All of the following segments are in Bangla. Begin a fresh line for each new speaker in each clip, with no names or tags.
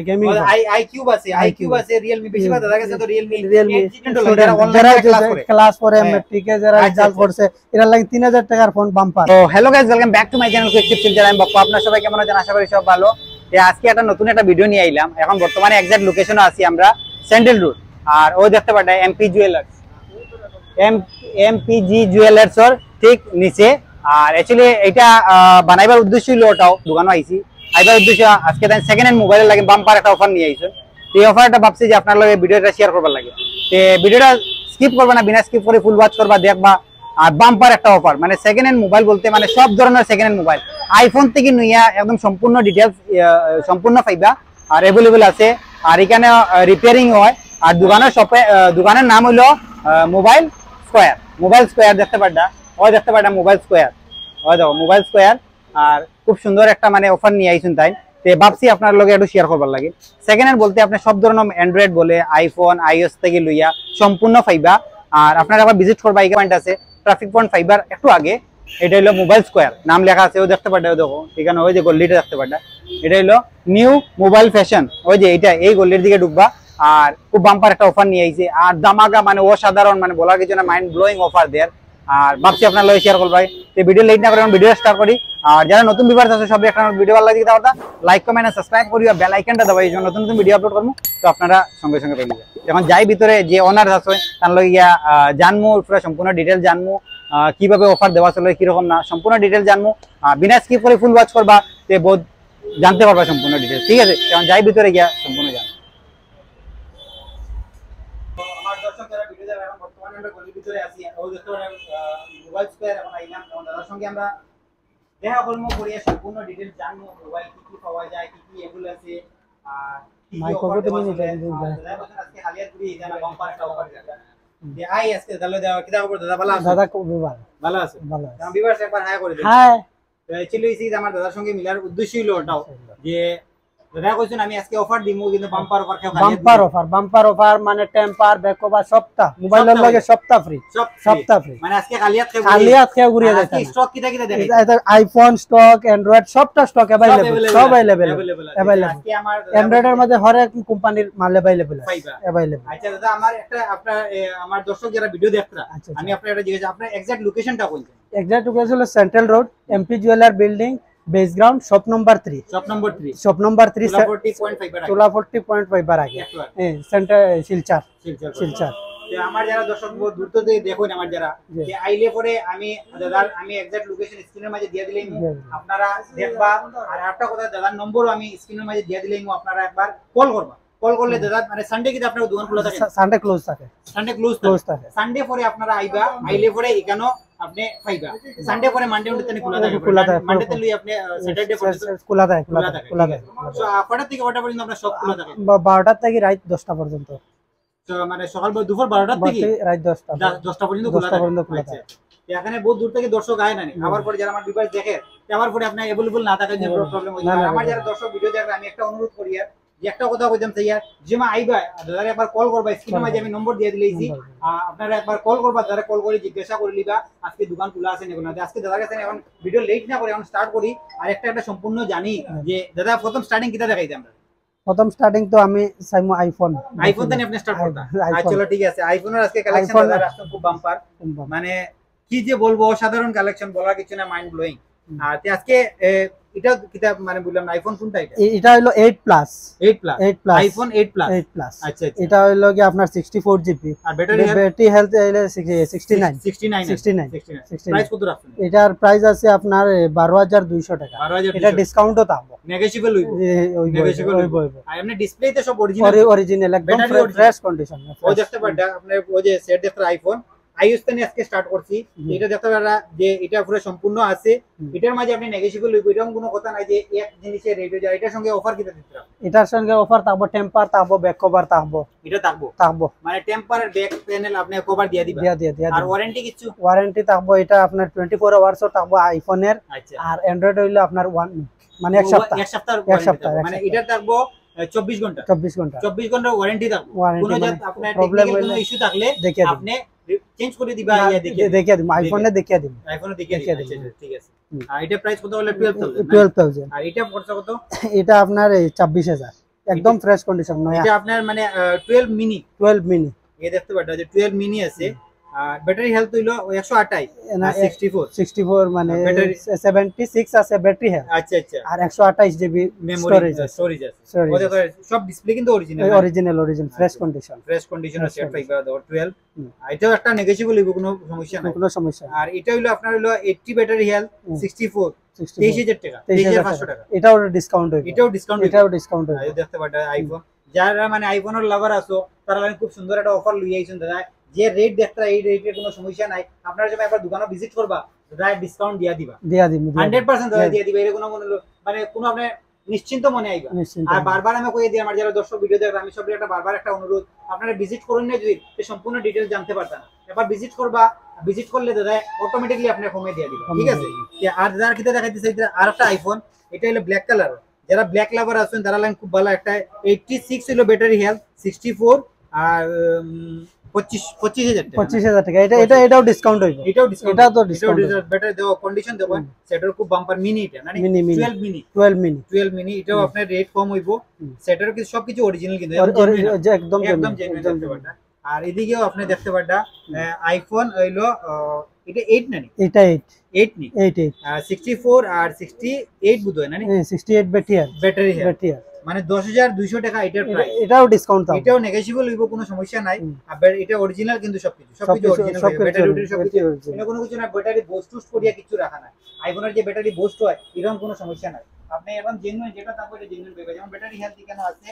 গেমিং
আইকিউব আছে Realme বেশিরভাগ দাদা কাছে তো Realme
ক্লাস করে এমএটিকে যারা রেজাল্ট করছে এর লাগি 3000 টাকার ফোন বাম্পার।
তো hello guys, welcome back to my channel quick tips. আমি বাপ্পা, আপনারা সবাই কেমন আছেন? আশা করি সব ভালো। আজকে একটা নতুন একটা ভিডিও নিয়ে আইলাম। এখন বর্তমানে এক্সাক্ট লোকেশনে আছি আমরা, স্যান্ডেল রোড। আর ওই দেখতে পাচ্ছেন এমপি জুয়েলার্স, এমপিজি জুয়েলার্সর ঠিক নিচে। আর অ্যাকচুয়ালি এটা বানাইবার উদ্দেশ্য হলো ওটাও দোকানে আইছি আইবার উদ্দেশ্য আজকে তাই সেকেন্ড হ্যান্ড মোবাইলের লাগে বাম্পার একটা অফার নিয়ে আইছেন। এই অফারটা ভাবছি যে আপনার লগে ভিডিওটা শেয়ার করবার লাগে। তো ভিডিওটা স্কিপ করবা না, বিনা স্কিপ করে ফুল ওয়াচ করবা, দেখবা। আর বাম্পার একটা অফার, মানে সেকেন্ড হ্যান্ড মোবাইল বলতে মানে সব ধরনের সেকেন্ড হ্যান্ড মোবাইল, আইফোন থেকে নিয়ে একদম সম্পূর্ণ ডিটেলস সম্পূর্ণ পাইবা। আর অ্যাভেলেবল আছে। আর এখানে রিপেয়ারিং হয়। আর দোকানের নাম হলো মোবাইল স্কোয়ার। দেখতে পাড্ডা মোবাইল স্কোয়ার, ওই দেখো মোবাইল স্কোয়ার। আর খুব সুন্দর একটা মানে অফার নিয়ে আইছেন তাই। তো ভাবছি আপনার লগে একটু শেয়ার করবার লাগে। সেকেন্ড হ্যান্ড বলতে আপনি সব ধরনের অ্যান্ড্রয়েড বলে আইফোন আইওএস থেকে লইয়া সম্পূর্ণ পাইবা। আর আপনারা আবার ভিজিট করবা, এই পয়েন্ট আছে ট্রাফিক পয়েন্ট ফাইবার একটু আগে। এটা হলো মোবাইল স্কোয়ার, নাম লেখা আছে, ও দেখতে পাড্ডা, দেখো এখানে ওই যে গল্লিটা দেখতে পাড্ডা, এটা হলো নিউ মোবাইল ফ্যাশন। ওই যে এটা এই গল্লির দিকে ঢুকবা। আর খুব বাম্পার একটা অফার নিয়ে আইছে। আর দামাগা মানে অসাধারণ, মানে বলার কিছু না, মাইন্ড ব্লোয়িং অফার দেয়। আর ভাবছি আপনার লগে শেয়ার করবো। তো ভিডিও লেট না করে ভিডিও স্টার্ট করি। আর যারা নতুন ভিউয়ার্স আছে সবাই একটা ভিডিও ভালো লাগে দাও, লাইক কমেন্ট আর সাবস্ক্রাইব করিও, বেল আইকনটা দাবাই, এই জন্য নতুন নতুন ভিডিও আপলোড করবো। তো আপনারা সঙ্গে সঙ্গে পেয়ে যাবেন। এখন যাই ভিতরে যে ওনার আছে তার লগে গিয়া জানমু, পুরো সম্পূর্ণ ডিটেল জানমু, কিভাবে অফার দেওয়া চলে কিরকম না, সম্পূর্ণ ডিটেল জানমু। বিনা স্কিপ করে ফুল ওয়াচ করবা, তে বহুত জানতে পারবা সম্পূর্ণ ডিটেল। ঠিক আছে, এখন যাই ভিতরে গিয়া সম্পূর্ণ জানবো। আমার দর্শক যারা ভিডিও দেখেন, এখন বর্তমানে আমরা গলির ভিতরে আছি। ওই দেখতে পারেন মোবাইল স্কয়ার। এখন আইলাম, এখন দাদার সঙ্গে আমরা দেখা করবো, করিয়া সম্পূর্ণ ডিটেইলস জানবো, মোবাইল কি কি পাওয়া যায়, কি কি এগুলো আছে। আর মাইক্রোফোন মিনি আজকে হালিয়াপুরি জানা বাম্পারটা অফার আছে। যে আই আজকে দালো দেওয়া কি দাও দাদা, ভালো আছে? দাদা খুব ভালো আছে। আমি ভিউয়ার্স একবার হাই করে দিই। হাই। তো অ্যাকচুয়ালি এই যে আমার দাদার সঙ্গে মিলার উদ্দেশ্য হলো ওটাও যে দাদা কইছেন আমি আজকে অফার দিমু, কিন্তু বাম্পার অফার কেউ
বাম্পার অফার মানে টেম্পার ব্যাক কভার সবটা মোবাইলের লগে সবটা ফ্রি, সবটা ফ্রি। মানে আজকে খালিয়াত খেয়ে ঘুরিয়ে যাচ্ছে। স্টক কিটা দেখেন, এটা আইফোন স্টক, অ্যান্ড্রয়েড সবটা স্টক अवेलेबल, সব अवेलेबल। আজকে আমার অ্যান্ড্রয়েডের মধ্যে হরেক কোম্পানির মাল अवेलेबल। আচ্ছা দাদা, আমার একটা আপনার আমার দর্শক যারা ভিডিও দেখতরা, আমি আপনার এটা জিজ্ঞাসা, আপনার এক্সাক্ট লোকেশনটা কোনটা? এক্সাক্ট লোকেশন হলো central road, MP jeweller building, base ground, shop number 3 40.5 আর আগে সেন্টার শিলচর। তো আমার যারা দর্শক দূর থেকে দেখুন, আমার যারা যে আইলে পরে আমি দাদার আমি এক্সাক্ট লোকেশন স্ক্রিনের মাঝে দিয়ে দিলেই আপনারা দেখবা। আর একটা কথা, দাদার নম্বরও আমি স্ক্রিনের মাঝে দিয়ে দিলেই আপনারা একবার কল করবা। কল করলে দাদা মানে সানডে কি আপনার দোকান খোলা থাকে? সানডে ক্লোজ থাকে। সানডে পরে আপনারা আইবা, আইলে পরে এখানে আপনি পাইবা। সানডে পরে মানডে উঠতে খোলা থাকে। মানডে তে লই আপনি স্যাটারডে পর্যন্ত খোলা থাকে। সো কটা থেকে কটা পর্যন্ত আপনার সব খোলা থাকে? 12টা থেকে রাত 10টা পর্যন্ত। তো মানে সকাল দুপুর 12টা থেকে রাত 10টা পর্যন্ত খোলা থাকে। এখানে বহুত দূর থেকে দর্শক আয় না, আবার পরে যারা আমার ডিভাইস দেখে আবার পরে আপনার अवेलेबल না থাকে যে প্রবলেম হয়। আমার যারা দর্শক ভিডিও দেখে আমি একটা অনুরোধ করি, যে একটা কথা কইতাম চাই, যে মা আইবা দাদারে একবার কল করবা, স্ক্রিনের মাঝে আমি নম্বর দিয়ে দিলেইছি, আপনারা একবার কল করবা, দাদারে কল করে জিজ্ঞাসা করে লিবা আজকে দোকান খোলা আছে নাকি না। আজকে দাদার কাছে এখন ভিডিও লেট না করে এখন স্টার্ট করি। আর একটা সম্পূর্ণ জানি যে দাদা প্রথম স্টার্টিং কিটা দেখাইতে আমরা? প্রথম স্টার্টিং তো আমি চাইমু আইফোন থেকে আপনি স্টার্ট করতা। চলো ঠিক আছে, আইফোনের আজকে কালেকশন দাদা রাস্তা খুব বাম্পার, মানে কি যে বলবো, অসাধারণ কালেকশন, বলার কিছু না, মাইন্ড ব্লোয়িং। আর আজকে এটা কিটা মানে বললাম না, আইফোন কোনটা? এটা হলো 8 প্লাস আইফোন 8 প্লাস। আচ্ছা, এটা হলো কি আপনার 64 জিবি। আর ব্যাটারি হেলথ হলো 69। প্রাইস কত রাখছেন? এটার প্রাইস আছে আপনার 12200 টাকা। এটা ডিসকাউন্টও থাকবে, নেগোশিয়েবল হইব। আর এমনি ডিসপ্লেতে সব অরিজিনাল একদম ফ্রেশ কন্ডিশন। ওই দেখতে পারেন আপনি ওই যে সেট দেখতে আইফোন আইওএস তে আজকে স্টার্ট করছি। এটা দেখতে পারা যে এটা পুরো সম্পূর্ণ আছে। এটার মাঝে আপনি নেগোশিয়েবল হইব, এরকম কোনো কথা নাই যে এক জিনিসের রেট হয়ে যায়। এটার সঙ্গে অফার কিটা দিতে হবে? এটার সঙ্গে অফার থাকবো, টেম্পার থাকবো, ব্যাক কভার থাকবো। এটা থাকবো মানে টেম্পার আর ব্যাক প্যানেল আপনি কভার দিয়ে দিবেন। আর ওয়ারেন্টি কিছু? ওয়ারেন্টি থাকবো, এটা আপনার 24 আওয়ার্স থাকবো আইফোনের। আর অ্যান্ড্রয়েড হইলো আপনার মানে এক সপ্তাহ মানে এটা থাকবো 24 ঘন্টা ওয়ারেন্টি থাকবো। কোনো আপনার টেকনিক্যাল কোনো ইস্যু থাকলে আপনি চেঞ্জ করে দিবা ইয়া
দেখিয়ে দিব আইফোনে দেখিয়ে দিব
আইফোনে দেখিয়ে দিবা আচ্ছা ঠিক আছে আর এটা প্রাইস কত হলো 12000
12000
আর এটা খরচা কত
এটা আপনার 24000 একদম ফ্রেশ কন্ডিশন নয়া
এটা আপনার মানে 12 মিনি এই দেখতে পাচ্ছেন যে 12 মিনি আছে আর ব্যাটারি হেলথ হইলো 128 আর
64 মানে 76 আছে ব্যাটারি হেলথ
আচ্ছা
আর 128 জিবি
মেমরি স্টোরেজ আছে ওদের সব ডিসপ্লে কিন্তু অরিজিনাল
ফ্রেশ কন্ডিশন
আছে 12 এটাও একটা নেগোশিয়েবল হইব কোনো সমস্যা নাই আর এটা হইলো আপনার হইলো 80 ব্যাটারি হেলথ 64 23000 টাকা 23500 টাকা
এটাও ডিসকাউন্ট হইবে এটাও ডিসকাউন্ট হইবে
দেখতে পাচ্ছেন আইফোন যারা মানে আইফোনের লাভার আছো তারা খুব সুন্দর একটা অফার লই আইছেন দাদা যে রেট দেখতা এই রেটের কোনো সমস্যা নাই আপনারা যখন একবার দোকানে ভিজিট করবা দাদা ডিসকাউন্ট দিয়া দিবা 100% দাদা দিয়া দিবা এর কোনো মানে কোনো আপনি নিশ্চিন্ত মনে আইবা আর বারবার আমি কই দিই আমার যারা দর্শক ভিডিও দেখে আমি সবই একটা বারবার একটা অনুরোধ আপনারা ভিজিট করুন না যদি এই সম্পূর্ণ ডিটেইলস জানতে পারতাম এবার ভিজিট করবা ভিজিট করলে দাদা অটোমেটিক্যালি আপনি কমে দিয়া দিবা ঠিক আছে আর যারা কিটা দেখাইতেছে এটা আর একটা আইফোন এটা হলো ব্ল্যাক কালার যারা ব্ল্যাক লাভার আছেন তারা লাইন খুব ভালো একটা 86 হলো ব্যাটারি হেলথ 64 আর 25000 টাকা
এটাও ডিসকাউন্ট হইবে এটাও তো ডিসকাউন্ট
ব্যাটারি দাও কন্ডিশন দেখো সেটার খুব বাম্পার মিনি এটা না 12 মিনি এটাও আপনার রেট কম হইবো সেটার কিছু সবকিছু অরিজিনাল কিন্তু একদম জেনুইন আর এদিকেও আপনি দেখতে পারটা আইফোন হইলো এটা 8 নানি
এটা
8 নি 64 আর 68 বুঝো না
68 ব্যাটারি
মানে 10200 টাকা এটার প্রাইস
এটাও ডিসকাউন্ট দাও
এটাও নেগোশিয়েবল হইবো কোনো সমস্যা নাই আর এটা অরিজিনাল কিন্তু সবকিছু অরিজিনাল ব্যাটারি সবকিছু কোনো কিছু না ব্যাটারি বুস্ট করিয়া কিছু রাখা না আইফোনের যে ব্যাটারি বুস্ট হয় এরকম কোনো সমস্যা নাই আপনি এখন জেনুইন যেটা তারপর এটা জেনুইন পাবেন যেমন ব্যাটারি হেলথ কেন আছে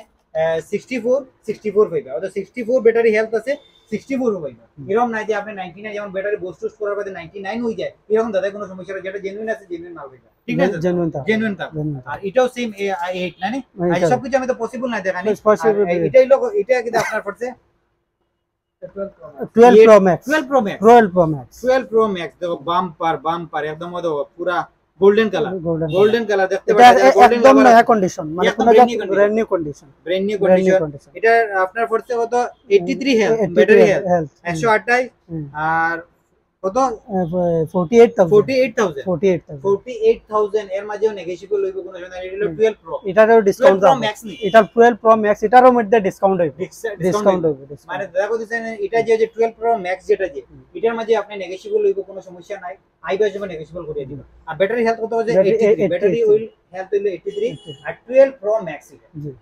64 পাইবা অর্থাৎ 64 ব্যাটারি হেলথ আছে 64 পাইবা এরকম নাই যে আপনি 99 যেমন ব্যাটারি বুস্ট করার পরে 99 হয়ে যায় এরকম দাদা কোনো সমস্যা না যেটা জেনুইন আছে জেনুইন মাল পাইবা ঠিক আছে জেনুইন তা আর এটাও সেম 8 না নি আর সবকিছু আমি তো পসিবল না দেখানি এটাই লোক এটা কি আপনার পড়ছে
12
Pro Max দেখো বাম্পার একদম পুরা গোল্ডেন কালার দেখতে পাচ্ছেন
একদম নয়া কন্ডিশন মানে কোনো ব্র্যান্ড নিউ কন্ডিশন
এটা আপনার পড়ছে কত 83 হেলথ ব্যাটারি হেলথ 128 আর কত 48000 এর মাঝেও নেগোশিয়েবল হইব কোনো সময় এটা হলো 12 প্রো
এটারও ডিসকাউন্ট দাও এটা 12 প্রো ম্যাক্স এটারও মধ্যে ডিসকাউন্ট হইবে
মানে দেখো দিছেন এটা যে 12 প্রো ম্যাক্স যেটা যে এটার মাঝে আপনি নেগোশিয়েবল হইব কোনো সমস্যা নাই আইবা যাবে নেগোশিয়েবল করে দিবা আর ব্যাটারি হেলথ কত আছে 83 ব্যাটারি উইল হেলথ হলো 83 আর 12 প্রো ম্যাক্স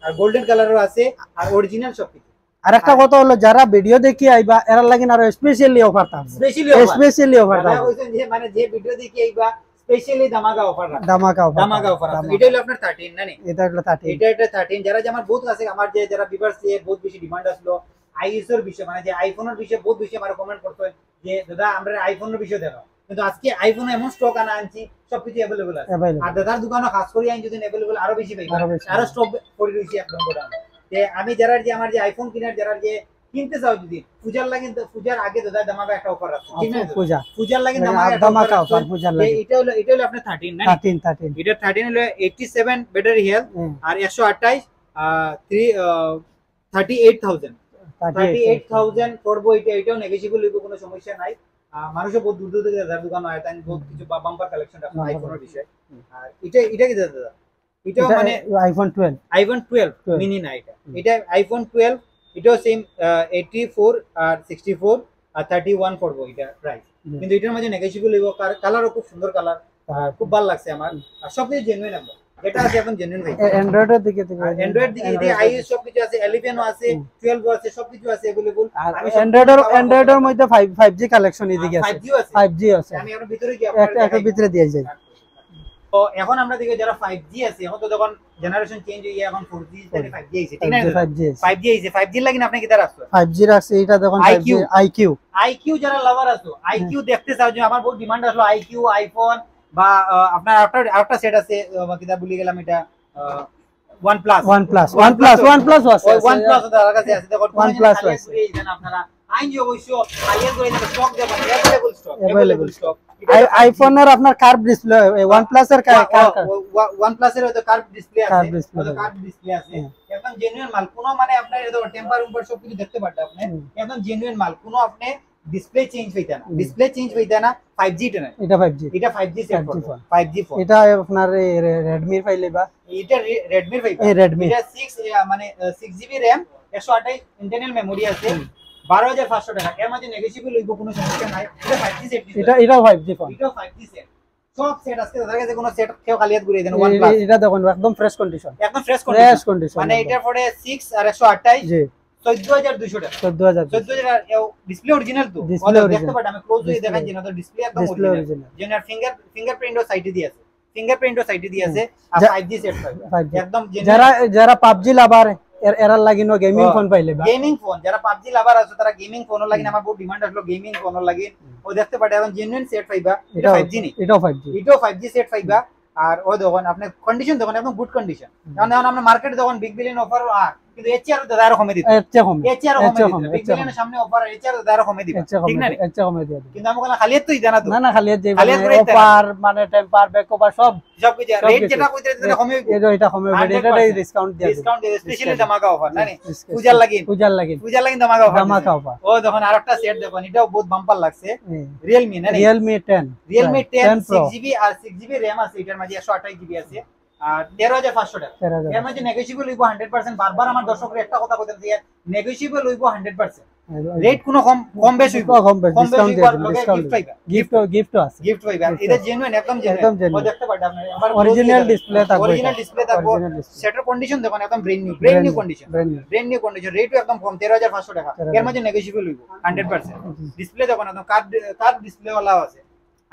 আর গোল্ডেন কালারও আছে আর অরিজিনাল সবকিছু
আরেকটা কথা হলো যারা ভিডিও দেখি আইবা এরা লাগিন আর স্পেশালি অফার থাকবে স্পেশালি অফার
থাকবে যে মানে যে ভিডিও দেখি আইবা স্পেশালি ধামাকা অফার আছে এটা হলো আপনার 13 না নি
এটা হলো 13
এটা 13 যারা যে আমার বহুত আছে আমার যে যারা ভিউয়ার্স এর বহুত বেশি ডিমান্ড আসলো আইএস এর বিষয় মানে যে আইফোনের বিষয়ে বহুত বেশি আমার কমেন্ট করতে যে দাদা আমরা আইফোনের বিষয় দেখাও কিন্তু আজকে আইফোন এমন স্টক আনছি সবকিছু अवेलेबल আছে আর দাদার দোকানে খাস করে আইন যদি अवेलेबल আরো বেশি পাইবা আরো স্টক করে দিয়েছি একদম গোডাউন যে আমি যারা যে আমার যে আইফোন কিনার যারা যে কিনতে চাও যদি পূজার লাগে পূজার আগে দাদা দামাকা একটা অফার আছে ঠিক না পূজার লাগে
দামাকা অফার পূজার লাগে
এটা হলো আপনার 13 না 13 এটা 13 হলো 87 ব্যাটারি হেলথ আর 128 38000 করবো এটাও নেগোশিয়েবল হইব কোনো সমস্যা নাই মানুষও বহুত দূর থেকে দাদার দোকান হয় তাই বহুত কিছু বাম্পার কালেকশন আছে আইফোনের বিষয় আর এটা কি দাদা এটা মানে
আইফোন 12
মিনি না এটা আইফোন 12 এটাও সেম 84 আর 64 আর 31 পড়বো এটা প্রাইস কিন্তু এটার মধ্যে নেগোশিয়েবল হইব কালারও খুব সুন্দর কালার খুব ভালো লাগছে আমার আর সবকিছু জেনুইন আছে যেটা আছে এখন জেনুইন ভাই
অ্যান্ড্রয়েডের দিকে
আইএস সবকিছু আছে 11 ও আছে 12 ও আছে সবকিছু আছে अवेलेबल
আমি অ্যান্ড্রয়েডের মধ্যে 5G কালেকশন এদিকে আছে 5G আছে
আমি এর ভিতরে কি
একটা ভিতরে দিয়ে যাই
তো এখন আমরা দেখি যারা 5G আছে এখন তো যখন জেনারেশন চেঞ্জ হয়ে এখন 4G থেকে 5G আইছে ঠিক না 5G আইছে 5G লাগি না আপনি কি দাঁড়া আছে
5G রাখছে এটা দেখুন IQ
যারা লাভার আছে IQ দেখতে চাও যে আমার বহুত ডিমান্ড আসলো IQ আইফোন বা আপনার আরেকটা সেট আছে কিটা ভুলে গেলাম এটা OnePlus আছে তার কাছে আছে দেখুন OnePlus আছে আপনারা আইন যে অবশ্য আইএর করে স্টক দেবেন अवेलेबल স্টক
আইফোনের আপনার কার্ভ ডিসপ্লে OnePlus এর
OnePlus এর তো কার্ভ ডিসপ্লে আছে একদম জেনুইন মাল কোনো মানে আপনার এটা টেম্পার উপর সব কিছু দেখতে পারতে আপনি একদম জেনুইন মাল কোনো আপনি ডিসপ্লে চেঞ্জ হইতা না, ডিসপ্লে চেঞ্জ হইতা না, 5G এটা না,
এটা 5G,
এটা 5G সেট করব, 5G ফোন।
এটা আপনার Redmi পাইলে বা
এটা Redmi পাইবা,
Redmi
এটা 6 মানে 6GB RAM 128 ইন্টারনাল মেমরি আছে, 12500 টাকা। এর মধ্যে নেগোশিয়েবল হইব, কোনো সমস্যা নাই। এটা 5G সেট,
এটা 5G ফোন,
এটা 5G সেট। সব সেট আজকে দাদার কাছে কোনো সেট কেউ খালি হাত ঘুরিয়ে দেন। OnePlus
এটা দেখুন একদম ফ্রেশ কন্ডিশন,
একদম ফ্রেশ
ফ্রেশ
কন্ডিশন,
কন্ডিশন,
মানে এটার পরে 6 আর 128
জি
14200 টাকা,
14000
এও ডিসপ্লে অরিজিনাল তো,
Display
দেখতে
original।
পারেন আমি ক্লোজ হয়ে দেখাই যে না, তো ডিসপ্লে একদম
Display
অরিজিনাল,
original।
জেনার ফিঙ্গারপ্রিন্টও সাইডে দিয়ে আছে, ফিঙ্গারপ্রিন্টও সাইডে দিয়ে আছে, আর 5G সেট পাইবে
5G
একদম
যারা PUBG লাভার এরার লাগিনো গেমিং ফোন পাইলে বা
গেমিং ফোন, যারা PUBG লাভার আছে তারা গেমিং ফোনও লাগিন, আমার বহুত ডিমান্ড আসলো গেমিং ফোনও লাগিন, ও দেখতে পারে এখন জেনুইন সেট পাইবা। এটা 5G নি,
এটাও 5G,
এটাও 5G সেট পাইবা। আর ও দেখুন আপনি কন্ডিশন দেখুন একদম গুড কন্ডিশন। কারণ এখন আমরা মার্কেটে দেখুন বিগ বিলিয়ন অফার, কিন্তু এর চেয়ে আরো দাদা আরো কমে দিতে,
এর চেয়ে কম,
এর চেয়ে আরো কমে দিতে, বিগ বিলিয়নের সামনে অফার, এর চেয়ে আরো দাদা আরো কমে দিবে, ঠিক না?
এর চেয়ে কমে দিয়ে দিবে।
কিন্তু আমি কোনো খালি তুই জানা তো
না খালি যে
খালি
মানে অফার মানে টেম্পার ব্যাক কভার সব
সব কিছু
সব
রেট
কিছু।
যেটা কইতে দিতে কমে
এটা কমে হবে, এটাই ডিসকাউন্ট দিয়ে দিবে,
ডিসকাউন্ট দিয়ে স্পেশালি ধামাকা অফার না নি, পূজার লাগিন
পূজার লাগি
ধামাকা অফার,
ধামাকা অফার।
ও দেখুন আরেকটা সেট দেখুন, এটাও বহুত বাম্পার লাগছে, Realme না নি,
Realme 10
Realme 10
Pro
6GB আর 6GB RAM আছে, এটার মাঝে 128GB আছে, আর 13500 টাকা।
13,000
এর মধ্যে নেগোশিয়েবল হইব 100%। বারবার আমার দর্শকরা একটা কথা কইতেন যে নেগোশিয়েবল হইব 100%, রেট কোনো কম বেশি হইব,
কম বেশি
ডিসকাউন্ট
ডিসকাউন্ট
হইব,
দিয়ে
গিফট পাইবা,
গিফট আছে,
গিফট পাইবা। এটা জেনুইন একদম
একদম
জেনুইন, ও
genuine।
দেখতে পারেন আপনি আবার
অরিজিনাল ডিসপ্লে থাকবে,
অরিজিনাল ডিসপ্লে থাকবে,
Original display।
সেটার কন্ডিশন দেখুন একদম brand new condition, brand new condition, রেটও একদম কম 13500 টাকা। এর মধ্যে নেগোশিয়েবল হইব 100%। ডিসপ্লে দেখুন একদম কার্ভ ডিসপ্লে ওয়ালা আছে।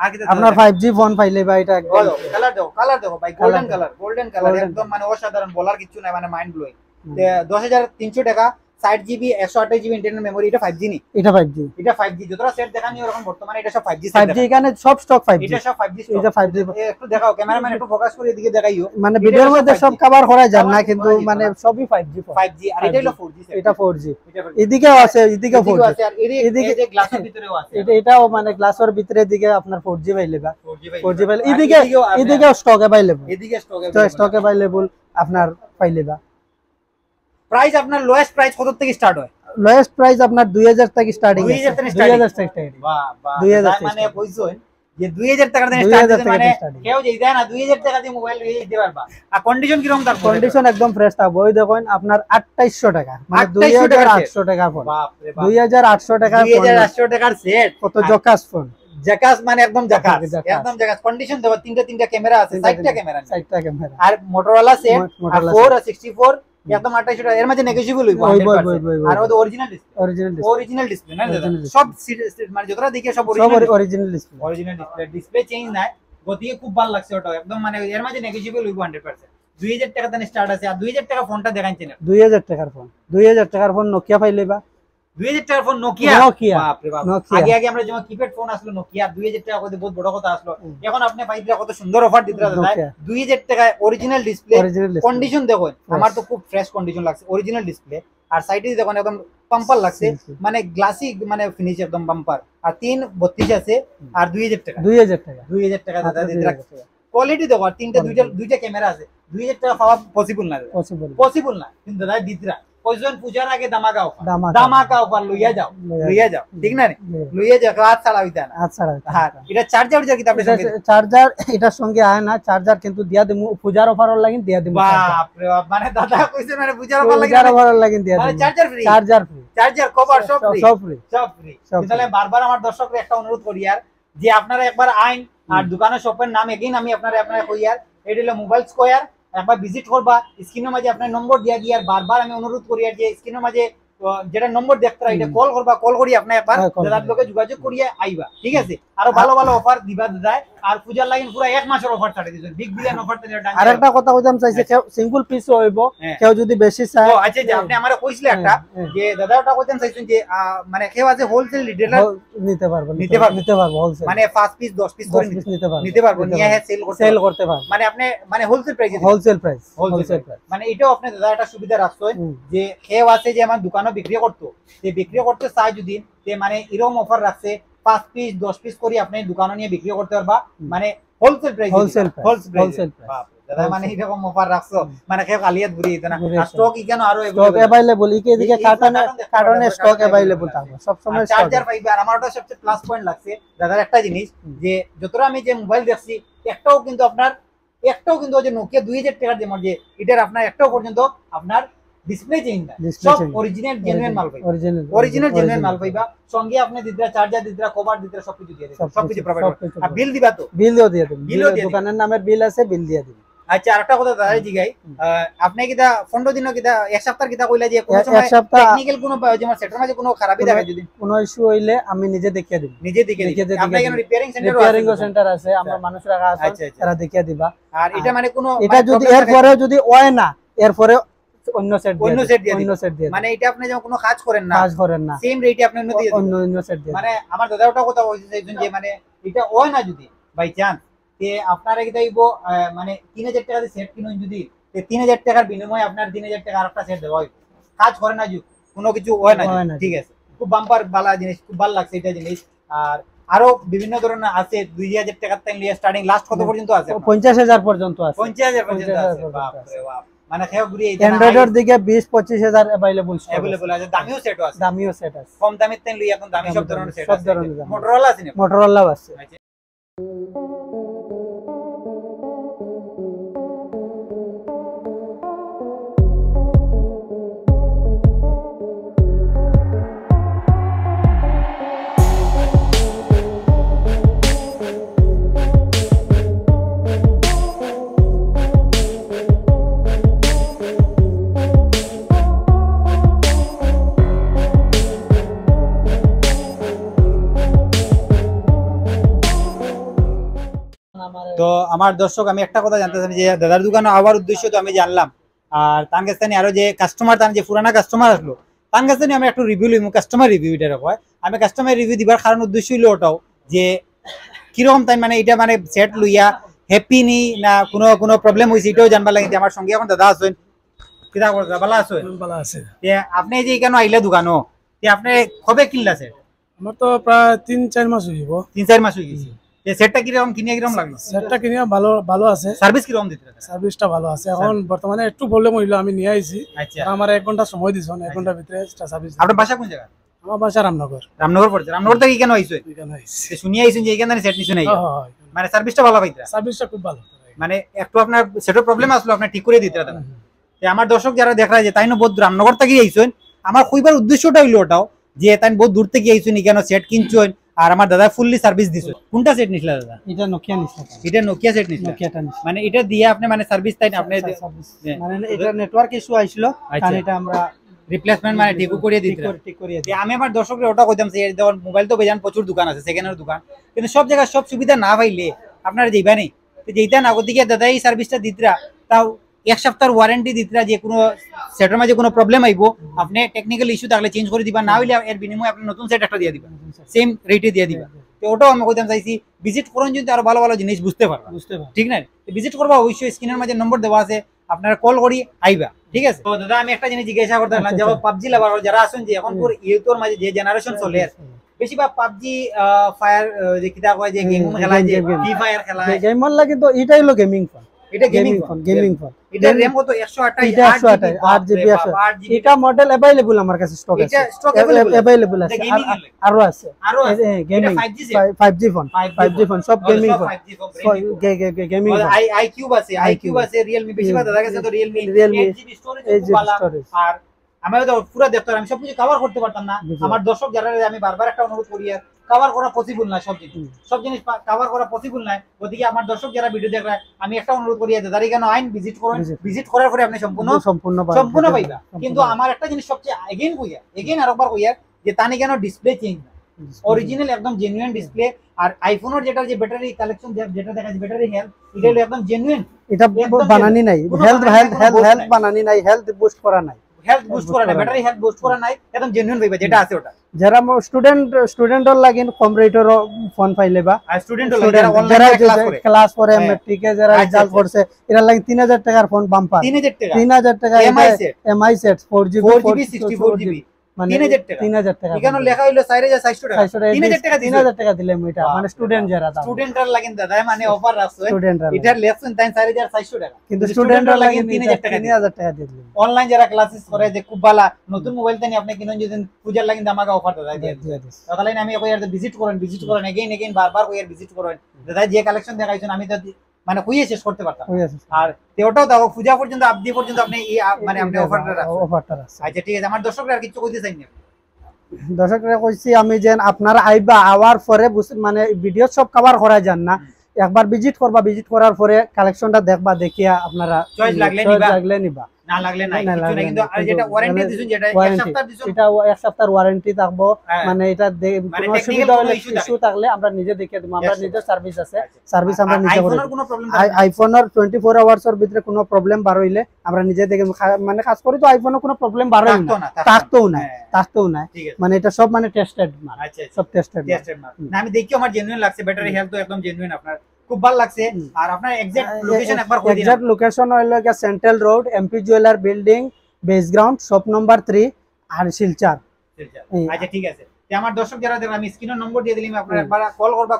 আর কি
আপনার 5G ফোন পাইলে বা এটা একদম
কালার দেখো ভাই, গোল্ডেন কালার একদম মানে অসাধারণ, বলার কিছু নাই, মানে মাইন্ড ব্লোয়িং। 10300 টাকা, 60GB 128GB ইন্টারনাল মেমরি, এটা 5G নি,
এটা 5G,
এটা 5G। যতটা সেট দেখানি ওরকম বর্তমানে এটা সব 5G সেট,
5G এখানে সব স্টক 5G,
এটা সব 5G
এটা 5G।
একটু দেখাও ক্যামেরাম্যান, একটু ফোকাস করে এদিকে দেখাইও,
মানে ভিডিওর মধ্যে সব কভার করা যায় না,
cover
কিন্তু
করা যায়
মানে
না।
সবই 5G ফোন,
5G আর এটা হলো 4G সেট,
এটা 4G,
এটা 4G।
এদিকেও আছে, এদিকেও 4G
আছে, আর এদিকে যে গ্লাসের ভিতরেও আছে,
এটাও মানে গ্লাসের ভিতরের দিকে আপনার 4G পাইলে বা 4G পাইলে,
আর
এদিকেও স্টকে পাইলেবল,
এদিকে
স্টকে পাইলেবল আপনার পাইলে বা।
প্রাইস আপনার লোয়েস্ট প্রাইস কত থেকে স্টার্ট হয়?
লোয়েস্ট প্রাইস আপনার 2000 থেকে স্টার্টিং,
2000 থেকে
2000 থেকে starting।
বাহ বাহ,
2000
মানে
থেকে
কইছই যে 2000 টাকা দিয়ে
2000
স্টার্ট,
টাকা
মানে
দিয়ে starting।
কেউ যেই দেয় না 2000 টাকা দিয়ে মোবাইল নিয়ে যেতে পারবা। আর কন্ডিশন কি রকম তার?
কন্ডিশন একদম ফ্রেশ থাকবে। ওই দেখুন আপনার 2800 টাকা, মানে
2800
2800 টাকা ফোন,
বাপ রে বাপ,
2800 টাকা ফোন,
2800 টাকার সেট,
কত জকাস ফোন,
জাকাস মানে একদম জাকাস,
জাকাস।
একদম জাকাস। কন্ডিশন দেখো, তিনটা ক্যামেরা আছে, 60টা ক্যামেরা,
60টা ক্যামেরা,
আর মোটরোলা সেট, আর
Motorola
4 আর 64 একদম 2800 টাকা। এর মধ্যে নেগোশিয়েবল হইব 100%। আর ওদের অরিজিনাল ডিসপ্লে, অরিজিনাল ডিসপ্লে না দাদা, সব মানে যতটা দেখে সব
original display,
original display change নাই। গতিকে খুব ভালো লাগছে ওটা একদম, মানে এর মধ্যে নেগোশিয়েবল হইব 100%। 2000 টাকা থেকে স্টার্ট আছে, আর 2000 টাকা ফোনটা দেখাচ্ছেন,
2000 টাকার ফোন, 2000 টাকার ফোন নোকিয়া পাইলে বা,
2000 টাকার ফোন নোকিয়া,
নোকিয়া,
বাপ রে বাপ।
নোকিয়া।
আগে আমরা যেমন কিপ্যাড ফোন আসলো নোকিয়া, 2000 টাকা কত বহুত বড় কথা আসলো। এখন আপনি পাইছিলা কত সুন্দর অফার দিতে দাদা,
নোকিয়া।
2000 টাকায় original display,
original display,
condition দেখুন, আমার তো খুব ফ্রেশ কন্ডিশন লাগছে, অরিজিনাল ডিসপ্লে। আর সাইডে দেখুন একদম বাম্পার লাগছে, মানে গ্লাসি মানে ফিনিশ একদম বাম্পার। আর 332 আছে, আর 2000 টাকা,
2000 টাকা,
2000 টাকা দাদা দিতে রাখছে। কোয়ালিটি দেখো, আর দুইটা ক্যামেরা আছে, 2000 টাকা পাওয়া পসিবল না, পসিবল না, কিন্তু দাদা দিতরা কয়জন পূজার আগে দামাকা অফার লইয়া যাও, ঠিক না রে, লইয়া যাও, হাত ছাড়া হইতা না।
আচ্ছা,
হ্যাঁ, এটা চার্জার কি আপনি সঙ্গে?
চার্জার এটার সঙ্গে আয় না, চার্জার কিন্তু দিয়া দিমু, পূজার অফার লাগিন দিয়া দিমু।
বাপ রে বাপ, মানে দাদা কইছে মানে পূজার অফার
লাগিন দিয়া
মানে
দিমু,
চার্জার ফ্রি, চার্জার কভার সব ফ্রি। তাহলে বারবার আমার দর্শকরা একটা অনুরোধ করি আর, যে আপনারা একবার আইন, আর দোকানের শপের নাম এগেইন আমি আপনারা কই আর, এটা হলো মোবাইল স্কয়ার, একবার ভিজিট করবা। স্ক্রিনের মাঝে আপনার নম্বর দিয়া দিয়ে, আর বারবার আমি অনুরোধ করি আর, যে স্ক্রিনের মাঝে যেটা নম্বর দেখতে এটা কল করবা, কল করি আপনি একবার দাদার লোকে যোগাযোগ করিয়া আইবা, ঠিক আছে? আরো ভালো ভালো অফার দিবা দাদা। আর পূজার লাইন পুরো 1 মাসের অফার ছাড়ে দিছেন, বিগ বিলিয়ন অফার।
আর একটা কথা কইতাম চাইছে, কেউ সিঙ্গেল পিস হইব, কেউ যদি বেশি চায়।
ও আচ্ছা, যে আপনি আমারে কইছিলেন একটা, যে দাদা ওটা কইতেন চাইছেন যে মানে কেউ আছে হোলসেল রিটেলার নিতে পারবো হোলসেল, মানে 5 পিস 10 পিস করে নিতে পারবো, নিয়ে সেল করতে পারবো, মানে আপনি মানে হোলসেল প্রাইস, মানে এটাও আপনি দাদা একটা সুবিধা রাখছেন, যে কেউ আছে যে আমার দোকানে বিক্রি করতো, যে বিক্রি করতে চায় যদি, যে মানে এরকম অফার রাখছে 5 পিস 10 পিস করে আপনি দোকানে নিয়ে বিক্রি করতে পারবা, মানে হোলসেল প্রাইস। দাদা মানে এরকম অফার রাখছো মানে কেউ কালিয়াত ঘুরি দিত না স্টক ইকেন আরো
স্টক अवेलेबल ইকে এদিকে কার্টনে স্টক अवेलेबल থাকবে সব সময়
চার্জার পাইবে। আর আমার ওটা সবচেয়ে প্লাস পয়েন্ট লাগছে দাদার একটা জিনিস যে যতটা আমি যে মোবাইল দেখছি একটাও কিন্তু ওই যে নোকিয়া 2000 টাকার যেমন যে এটার আপনার একটাও পর্যন্ত আপনার ডিসপ্লে চেঞ্জ না, সব অরিজিনাল জেনুইন মাল পাইবা, অরিজিনাল জেনুইন মাল পাইবা। সঙ্গে আপনি দিদরা চার্জার দিদরা কভার দিদরা সবকিছু দিয়ে দিবেন, সবকিছু প্রোভাইড করবে। আর বিল দিবা তো?
বিলও দিয়ে দেব, দোকানের নামের বিল আছে, বিল দিয়ে দিবেন।
আচ্ছা আরেকটা কথা দাদা জিগাই, আপনি কিটা 15 দিনও কিটা এক সপ্তাহ কিটা কইলা যে কোন সময় টেকনিক্যাল কোনো যেমন সেটার মাঝে কোনো খারাপি দেখা যদি
কোনো ইস্যু হইলে আমি নিজে দেখিয়ে দেব,
নিজে দেখিয়ে আপনি কেন রিপেয়ারিং
সেন্টার আছে, আমরা মানুষ রাখা আছে, তারা দেখিয়ে দিবা।
আর এটা মানে কোনো
এটা যদি এরপরে যদি হয় না এরপরে অন্য সেট দিয়ে
মানে এটা আপনি যখন কোনো কাজ করেন না সেম রেটে আপনি
অন্য সেট দিয়ে
মানে আমার দাদা ওটা কথা বলছে যে মানে এটা হয় না যদি বাই চান্স তে আপনারা কি তাইব মানে 3000 টাকা দিয়ে সেট কিনুন যদি 3000 টাকার বিনিময়ে আপনার 3000 টাকা আরেকটা সেট দেওয়া হয়, কাজ করে না কোনো কিছু হয় না, ঠিক আছে। খুব বাম্পার বালা জিনিস, খুব ভালো লাগছে এটা জিনিস। আর আরো বিভিন্ন ধরনের আছে 2000 টাকার থেকে নিয়ে স্টার্টিং লাস্ট কত পর্যন্ত আছে?
50000 পর্যন্ত আছে,
50000 পর্যন্ত আছে। বাপ রে বাপ, মানে খেয়ে ঘুরিয়ে
অ্যান্ড্রয়েডের দিকে 20-25000 अवेलेबल
আছে। দামিও সেট আছে,
কম
দামের থেকে লই এখন দামি সব ধরনের সেট আছে।
মোটরোলা
আছে না?
মোটরোলা আছে।
তো আমার দর্শক আমি একটা কথা জানতে চাই যে দাদার দোকানে আবার উদ্দেশ্য তো আমি জানলাম, আর তার কাছে আরো যে কাস্টমার তার যে পুরানা কাস্টমার আসলো তার কাছে আমি একটু রিভিউ লইমু, কাস্টমার রিভিউ এটা হয়। আমি কাস্টমার রিভিউ দিবার কারণ উদ্দেশ্য হইলো ওটাও যে কিরকম তাই মানে এটা মানে সেট লইয়া হ্যাপি নি না কোনো প্রবলেম হয়েছে এটাও জানবার লাগে। আমার সঙ্গে এখন দাদা আছেন, কিরা করছে? ভালো আছেন?
ভালো আছে।
আপনি যে এখানে আইলে দোকানও আপনি কবে কিনলা সেট?
আমার তো প্রায় 3-4 মাস হইব।
3-4 মাস হয়ে গেছে। সেটটা কিরকম কিনিয়া কিরকম লাগলো?
সেটটা কিনিয়া ভালো আছে।
সার্ভিস কিরকম দিতে?
সার্ভিসটা ভালো আছে। এখন বর্তমানে একটু প্রবলেম হইলো, আমি নিয়ে আইছি।
আচ্ছা,
আমার 1 ঘন্টা সময় দিছেন, 1 ঘন্টার ভিতরে সার্ভিস।
আপনার বাসা কোন জায়গা?
আমার বাসা রামনগর।
রামনগর পড়ছে। রামনগর থেকে কেন আইছো?
এখানে আইছি।
শুনিয়া আইছেন যে এখানে সেট নিছো নাই?
হ্যাঁ,
মানে সার্ভিসটা ভালো পাইতা?
সার্ভিসটা খুব ভালো।
মানে একটু আপনার সেটের প্রবলেম আসলো আপনি ঠিক করে দিতে দাদা। আমার দর্শক যারা দেখা যায় তাই না বহুত রামনগর থেকে আইছেন, আমার কইবার উদ্দেশ্যটা হইলো ওটাও যে তাই বহুত দূর থেকে আইছেন কেন সেট কিনছেন আর আমার দাদা ফুললি সার্ভিস দিছে। কোনটা সেট নিছলা দাদা?
এটা নোকিয়া নিছলা।
এটা নোকিয়া সেট নিছলা।
নোকিয়াটা নিছলা।
মানে এটা দিয়ে আপনি মানে সার্ভিস তাই আপনি
মানে এটা নেটওয়ার্ক ইস্যু আইছিল, কারণ এটা আমরা
রিপ্লেসমেন্ট মানে ঠিক করে দিতে। আমি আমার দর্শকদের ওটা কইতাম যে দেখুন মোবাইল তো বেজান প্রচুর দোকান আছে, সেকেন্ড হ্যান্ড দোকান, কিন্তু সব জায়গায় সব সুবিধা না পাইলে আপনারা যাইবা নেই। যেইটা না ওদিকে দাদা এই সার্ভিসটা দিতরা, তাও 1 সপ্তাহের ওয়ারেন্টি দিতরা, যে কোনো সেটের মাঝে কোনো প্রবলেম আইব আপনি টেকনিক্যাল ইস্যু থাকলে চেঞ্জ করে দিবা, না হইলে এর বিনিময়ে আপনি নতুন সেট একটা দিয়ে দিবেন, সেম রেটে দিয়ে দিবা। তো ওটাও আমি কইতাম চাইছি ভিজিট করুন যদি আরো ভালো ভালো জিনিস বুঝতে পারবা, ঠিক না? ভিজিট করবা অবশ্যই, স্ক্রিনের মাঝে নম্বর দেওয়া আছে, আপনারা কল করি আইবা, ঠিক আছে? তো দাদা আমি একটা জিনিস জিজ্ঞাসা করতে চাইলাম, যে পাবজি লাভার যারা আছেন যে এখন পুরো ইউথের মাঝে যে জেনারেশন চলে বেশিরভাগ পাবজি ফায়ার যে কিটা কয় যে গেম খেলায়, যে ফ্রি ফায়ার খেলায়,
গেমার লাগে তো এটাই হলো গেমিং ফোন।
এটা গেমিং ফোন। এটা RAM কত? 128
8GB। এটা মডেল अवेलेबल আমার কাছে স্টক আছে,
স্টক
अवेलेबल আছে, আরো আছে gaming 5G phone, 5G phone সব গেমিং ফোন, গেমিং
iQube আছে Realme, বেশিরভাগ দাদা কাছে তো Realme 8GB স্টোরেজ আর আমি তো পুরো দেখতে আমি সবকিছু কভার করতে পারতাম না। আমার দর্শক যারা আমি বারবার একটা অনুরোধ করি, আর কভার করা পসিবল না, সব জিনিস কভার করা পসিবল না। ওদিকে আমার দর্শক যারা ভিডিও দেখে আমি একটা অনুরোধ করি, দাদারি কেন আইন ভিজিট করুন, ভিজিট করার পরে আপনি সম্পূর্ণ পাইবা। কিন্তু আমার একটা জিনিস সবচেয়ে এগেইন আরেকবার কইয়া যে তানি কেন ডিসপ্লে চেঞ্জ না, অরিজিনাল একদম জেনুইন ডিসপ্লে। আর আইফোনের যেটা যে ব্যাটারি কালেকশন যেটা দেখা যায় ব্যাটারি হেলথ, এটা হলো একদম জেনুইন,
এটা বানানি নাই, হেলথ বানানি নাই, হেলথ বুস্ট করা নাই,
হেলথ বুস্ট করা নাই, ব্যাটারি হেলথ বুস্ট করা নাই, একদম জেনুইন পাইবা যেটা আছে ওটা।
যারা স্টুডেন্টর লাগে কম রেটের ফোন পাইলে বা
আর স্টুডেন্টর যারা অনলাইন
ক্লাস করে এমএটিকে যারা রেজাল্ট করছে এরা লাগে 3000 টাকার ফোন বাম্পার,
3000 টাকা
এমআই সেট 4GB
64GB
মানে
3000 টাকা
3000 টাকা
এখানে লেখা হইলো 4600 টাকা 3000 টাকা
3000 টাকা দিলাম এটা মানে স্টুডেন্ট যারা দাম
স্টুডেন্টরা লাগেন দাদা মানে অফার রাখছো
স্টুডেন্টরা
এটার লেখছেন তাই 4400 টাকা
কিন্তু স্টুডেন্টরা লাগে
3000 টাকা
3000 টাকা দিয়ে দিলাম
অনলাইন যারা ক্লাসেস করে যে খুব ভালো নতুন মোবাইল তানি আপনি কিনুন যদি পূজার লাগেন আমাকে অফার দাদা দিয়ে তাহলে আমি কইয়ার ভিজিট করেন এগেইন বারবার কইয়ার ভিজিট করেন দাদা যে কালেকশন দেখাইছেন আমি তো মানে কইয়ে শেষ করতে পারতাম আর ওটাও দাও পূজা পর্যন্ত আপনি আপনি এই মানে আপনি অফারটা রাখছেন আচ্ছা ঠিক আছে আমার দর্শকরা আর কিছু কইতে চাই না
দর্শকরা কইছি আমি যেন আপনারা আইবা আওয়ার পরে মানে ভিডিও সব কভার করা যান না একবার ভিজিট করবা ভিজিট করার পরে কালেকশনটা দেখবা দেখিয়া আপনারা
চয়েস লাগলে নিবা না লাগলে নাই কিছু না কিন্তু আর যেটা ওয়ারেন্টি দিছেন যেটা এক সপ্তাহ দিছেন
এটা এক সপ্তাহের ওয়ারেন্টি থাকবো মানে এটা কোনো অসুবিধা হলে ইস্যু থাকলে আমরা নিজে দেখে দেব আমরা নিজে সার্ভিস আছে সার্ভিস আমরা নিজে করে
আইফোনের কোনো প্রবলেম
আইফোনের 24 আওয়ার্স এর ভিতরে কোনো প্রবলেম বার হইলে আমরা নিজে দেখে মানে খাস করে তো আইফোনের কোনো প্রবলেম বার হয় না থাকতেও না মানে এটা সব মানে টেস্টেড মাল
আচ্ছা
সব টেস্টেড
মাল না আমি দেখি আমার জেনুইন লাগছে ব্যাটারি হেলথ তো একদম জেনুইন আপনার খুব ভালো লাগছে আর আপনার এক্সাক্ট লোকেশন একবার কই দিন
এক্সাক্ট লোকেশন হলো কি central road MP jeweller building base ground shop number 3 আর শিলচর
আচ্ছা ঠিক আছে আমার দর্শক যারা দেখেন আমি স্ক্রিনের নম্বর দিয়ে দিলাম আপনারা একবার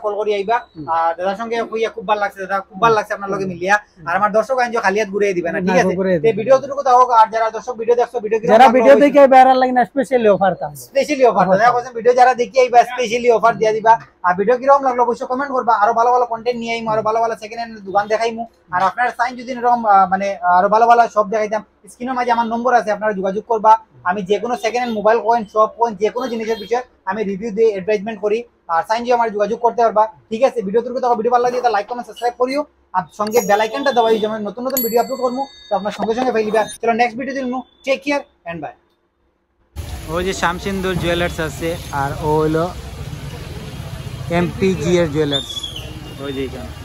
কল করি আইবা আর দাদার সঙ্গে কইয়া খুব ভালো লাগছে দাদা খুব ভালো লাগছে আপনার লগে মিলিয়া আর আমার দর্শক আইন যে খালিয়াত ঘুরিয়ে দিবেন না ঠিক আছে এই ভিডিও দুটো দাও আর যারা দর্শক ভিডিও দেখছো ভিডিও
যারা ভিডিও দেখে ভাইরাল লাগে না স্পেশালি অফার
দাদা কইছেন ভিডিও যারা দেখি আইবা স্পেশালি অফার দিয়া দিবা আর ভিডিও কিরকম লাগলো অবশ্যই কমেন্ট করবা আরো ভালো ভালো কন্টেন্ট নিয়ে আইমু আরো ভালো ভালো সেকেন্ড হ্যান্ড দোকান দেখাইমু আর আপনার সাইন যদি এরকম মানে আরো ভালো ভালো সব দেখাইতাম স্ক্রিনের মাঝে আমার নম্বর আছে আপনারা যোগাযোগ করবা আমি যে কোনো second hand mobile coin shop coin যে কোনো জিনিসের বিষয়ে আমি রিভিউ দিয়ে অ্যাডভার্টাইজমেন্ট করি আর সাইন যে আমার যোগাযোগ করতে পারবা ঠিক আছে ভিডিও তুলকে তো ভিডিও ভালো লাগে তাহলে লাইক কমেন্ট সাবস্ক্রাইব করিও আর সঙ্গে বেল আইকনটা দবাই যেমন নতুন নতুন ভিডিও আপলোড করবো তো আপনার সঙ্গে সঙ্গে পাইলিবা চলো নেক্সট ভিডিও দিলমু টেক কেয়ার এন্ড বাই ওই যে শ্যামসুন্দর জুয়েলার্স আছে আর ও হলো এমপিজি এর জুয়েলার্স ওই যে এখানে